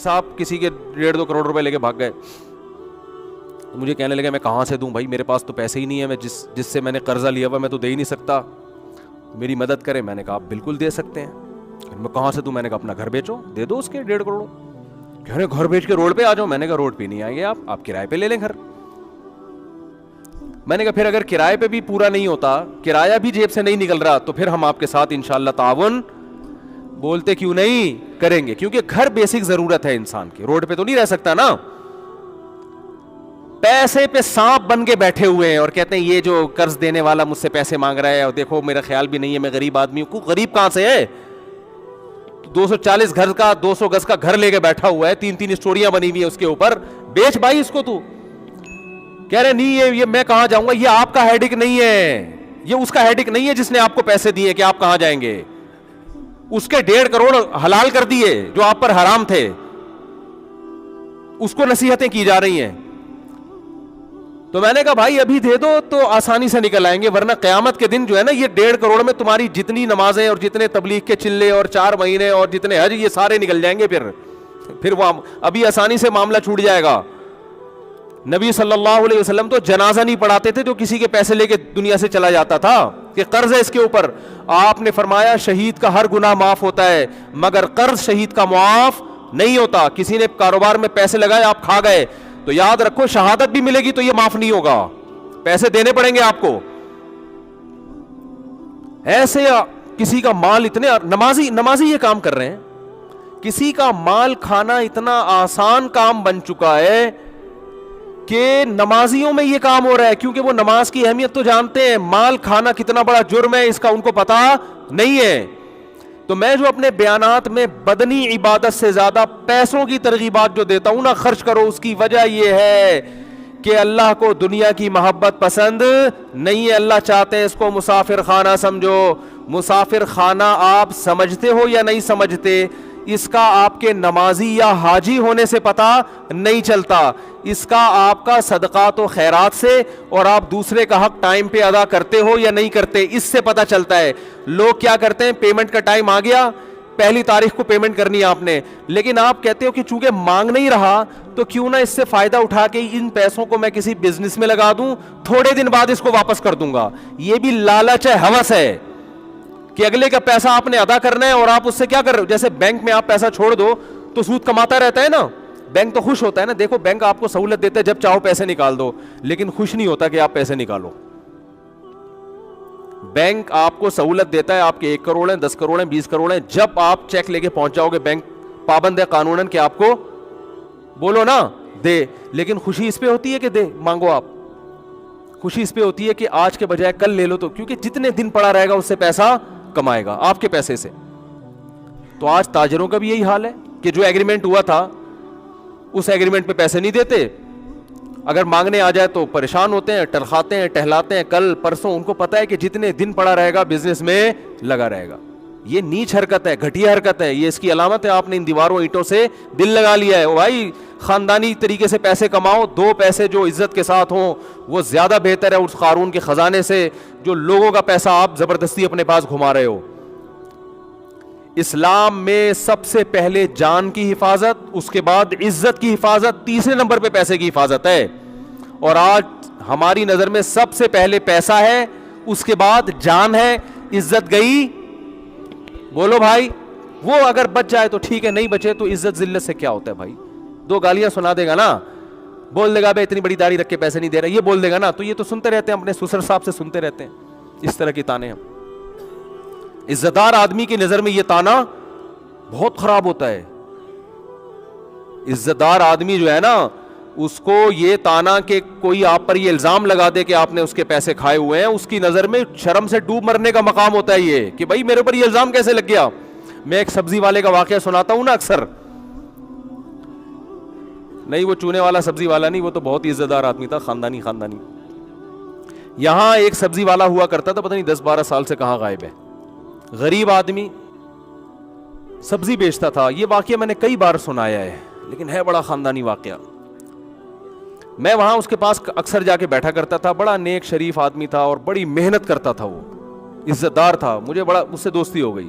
صاحب کسی کے 1.5-2 کروڑ روپے لے کے بھاگ گئے. مجھے کہنے لگے میں کہاں سے دوں بھائی, میرے پاس تو پیسے ہی نہیں ہے, میں جس سے میں نے قرضہ لیا ہوا میں تو دے ہی نہیں سکتا, میری مدد کرے. میں نے کہا آپ بالکل دے سکتے ہیں. میں کہاں سے دوں؟ میں نے کہا اپنا گھر بیچو, دے دو اس کے 1.5 کروڑ. کہہ رہے گھر بیچ کے روڈ پہ آ جاؤ. میں نے کہا روڈ پہ نہیں آئیں گے آپ کرائے پہ لے لیں گھر. میں نے کہا پھر اگر کرائے پہ بھی پورا نہیں ہوتا, کرایہ بھی جیب سے نہیں نکل رہا, تو پھر ہم آپ کے ساتھ انشاءاللہ تعاون بولتے کیوں نہیں کریں گے, کیونکہ گھر بیسک ضرورت ہے انسان کی, روڈ پہ تو نہیں رہ سکتا نا. پیسے پہ سانپ بن کے بیٹھے ہوئے ہیں اور کہتے ہیں یہ جو قرض دینے والا مجھ سے پیسے مانگ رہا ہے, اور دیکھو میرا خیال بھی نہیں ہے, میں غریب آدمی ہوں. غریب کہاں سے ہے؟ 240 گھر کا 200 گز کا گھر لے کے بیٹھا ہوا ہے, 3 اسٹوریاں بنی ہوئی ہیں اس کے اوپر, بیچ بھائی اس کو. تو کہہ رہے نہیں یہ میں کہاں جاؤں گا, یہ آپ کا ہیڈک نہیں ہے, یہ اس کا ہیڈک نہیں ہے جس نے آپ کو پیسے دیے کہ آپ کہاں جائیں گے. اس کے 1.5 کروڑ حلال کر دیے جو آپ پر حرام تھے, اس کو نصیحتیں کی جا رہی ہیں. تو میں نے کہا بھائی ابھی دے دو تو آسانی سے نکل آئیں گے, ورنہ قیامت کے دن جو ہے نا یہ 1.5 کروڑ میں تمہاری جتنی نمازیں اور جتنے تبلیغ کے چلے اور 4 مہینے اور جتنے حج یہ سارے نکل جائیں گے. پھر وہ ابھی آسانی سے معاملہ چھوٹ جائے گا. نبی صلی اللہ علیہ وسلم تو جنازہ نہیں پڑھاتے تھے جو کسی کے پیسے لے کے دنیا سے چلا جاتا تھا کہ قرض ہے اس کے اوپر. آپ نے فرمایا شہید کا ہر گناہ معاف ہوتا ہے مگر قرض شہید کا معاف نہیں ہوتا. کسی نے کاروبار میں پیسے لگائے, آپ کھا گئے, تو یاد رکھو شہادت بھی ملے گی تو یہ معاف نہیں ہوگا, پیسے دینے پڑیں گے آپ کو. ایسے کسی کا مال اتنے نمازی یہ کام کر رہے ہیں, کسی کا مال کھانا اتنا آسان کام بن چکا ہے کہ نمازیوں میں یہ کام ہو رہا ہے, کیونکہ وہ نماز کی اہمیت تو جانتے ہیں, مال کھانا کتنا بڑا جرم ہے اس کا ان کو پتا نہیں ہے. تو میں جو اپنے بیانات میں بدنی عبادت سے زیادہ پیسوں کی ترغیبات جو دیتا ہوں نا, خرچ کرو, اس کی وجہ یہ ہے کہ اللہ کو دنیا کی محبت پسند نہیں ہے. اللہ چاہتے ہیں اس کو مسافر خانہ سمجھو. مسافر خانہ آپ سمجھتے ہو یا نہیں سمجھتے, اس کا آپ کے نمازی یا حاجی ہونے سے پتہ نہیں چلتا, اس کا آپ کا صدقات و خیرات سے اور آپ دوسرے کا حق ٹائم پہ ادا کرتے ہو یا نہیں کرتے اس سے پتہ چلتا ہے. لوگ کیا کرتے ہیں, پیمنٹ کا ٹائم آ گیا, 1 تاریخ کو پیمنٹ کرنی ہے آپ نے, لیکن آپ کہتے ہو کہ چونکہ مانگ نہیں رہا تو کیوں نہ اس سے فائدہ اٹھا کے ان پیسوں کو میں کسی بزنس میں لگا دوں, تھوڑے دن بعد اس کو واپس کر دوں گا. یہ بھی لالچ ہے, ہوس ہے کہ اگلے کا پیسہ آپ نے ادا کرنا ہے اور آپ اس سے کیا کر رہے ہو. جیسے بینک میں آپ پیسہ چھوڑ دو تو سود کماتا رہتا ہے نا, بینک تو خوش ہوتا ہے نا. دیکھو بینک آپ کو سہولت دیتا ہے جب چاہو پیسے نکال دو, لیکن خوش نہیں ہوتا کہ آپ پیسے نکالو. بینک آپ کو سہولت دیتا ہے, آپ کے 1 کروڑ ہیں, 10 کروڑ ہیں, 20 کروڑ ہیں, جب آپ چیک لے کے پہنچ جاؤ گے بینک پابند ہے قانوناً کہ آپ کو بولو نا دے, لیکن خوشی اس پہ ہوتی ہے کہ دے مانگو آپ, خوشی اس پہ ہوتی ہے کہ آج کے بجائے کل لے لو, تو کیونکہ جتنے دن پڑا رہے گا اس سے پیسہ کمائے گا آپ کے پیسے سے. تو آج تاجروں کا بھی یہی حال ہے کہ جو ایگریمنٹ ہوا تھا اس ایگریمنٹ پہ پیسے نہیں دیتے, اگر مانگنے آ جائے تو پریشان ہوتے ہیں, ٹرخاتے ہیں, ٹہلاتے ہیں, کل پرسوں ان کو پتا ہے کہ جتنے دن پڑا رہے گا بزنس میں لگا رہے گا. یہ نیچ حرکت ہے, گھٹیا حرکت ہے, یہ اس کی علامت ہے آپ نے ان دیواروں اینٹوں سے دل لگا لیا ہے. بھائی خاندانی طریقے سے پیسے کماؤ, 2 پیسے جو عزت کے ساتھ ہوں وہ زیادہ بہتر ہے اس قارون کے خزانے سے جو لوگوں کا پیسہ آپ زبردستی اپنے پاس گھما رہے ہو. اسلام میں سب سے پہلے جان کی حفاظت, اس کے بعد عزت کی حفاظت, تیسرے نمبر پہ پیسے کی حفاظت ہے. اور آج ہماری نظر میں سب سے پہلے پیسہ ہے, اس کے بعد جان ہے, عزت گئی. بولو بھائی, وہ اگر بچ جائے تو ٹھیک ہے, نہیں بچے تو عزت ذلت سے کیا ہوتا ہے بھائی. 2 گالیاں سنا دے گا نا, بول دے گا بھائی اتنی بڑی داڑھی رکھ کے پیسے نہیں دے رہا, یہ بول دے گا نا, تو یہ تو سنتے رہتے ہیں, اپنے سسر صاحب سے سنتے رہتے ہیں اس طرح کی تانے. ہم عزت دار آدمی کی نظر میں یہ تانا بہت خراب ہوتا ہے. عزت دار آدمی جو ہے نا اس کو یہ تانا کہ کوئی آپ پر یہ الزام لگا دے کہ آپ نے اس کے پیسے کھائے ہوئے ہیں, اس کی نظر میں شرم سے ڈوب مرنے کا مقام ہوتا ہے یہ کہ بھائی میرے اوپر یہ الزام کیسے لگ گیا. میں ایک سبزی والے کا واقعہ سناتا ہوں نا اکثر, نہیں وہ چونے والا سبزی والا نہیں, وہ تو بہت ہی عزت دار آدمی تھا, خاندانی. یہاں ایک سبزی والا ہوا کرتا تھا, پتہ نہیں 10-12 سال سے کہاں غائب ہے, غریب آدمی سبزی بیچتا تھا. یہ واقعہ میں نے کئی بار سنایا ہے لیکن ہے بڑا خاندانی واقعہ. میں وہاں اس کے پاس اکثر جا کے بیٹھا کرتا تھا, بڑا نیک شریف آدمی تھا اور بڑی محنت کرتا تھا, وہ عزت دار تھا, مجھے بڑا اس سے دوستی ہو گئی.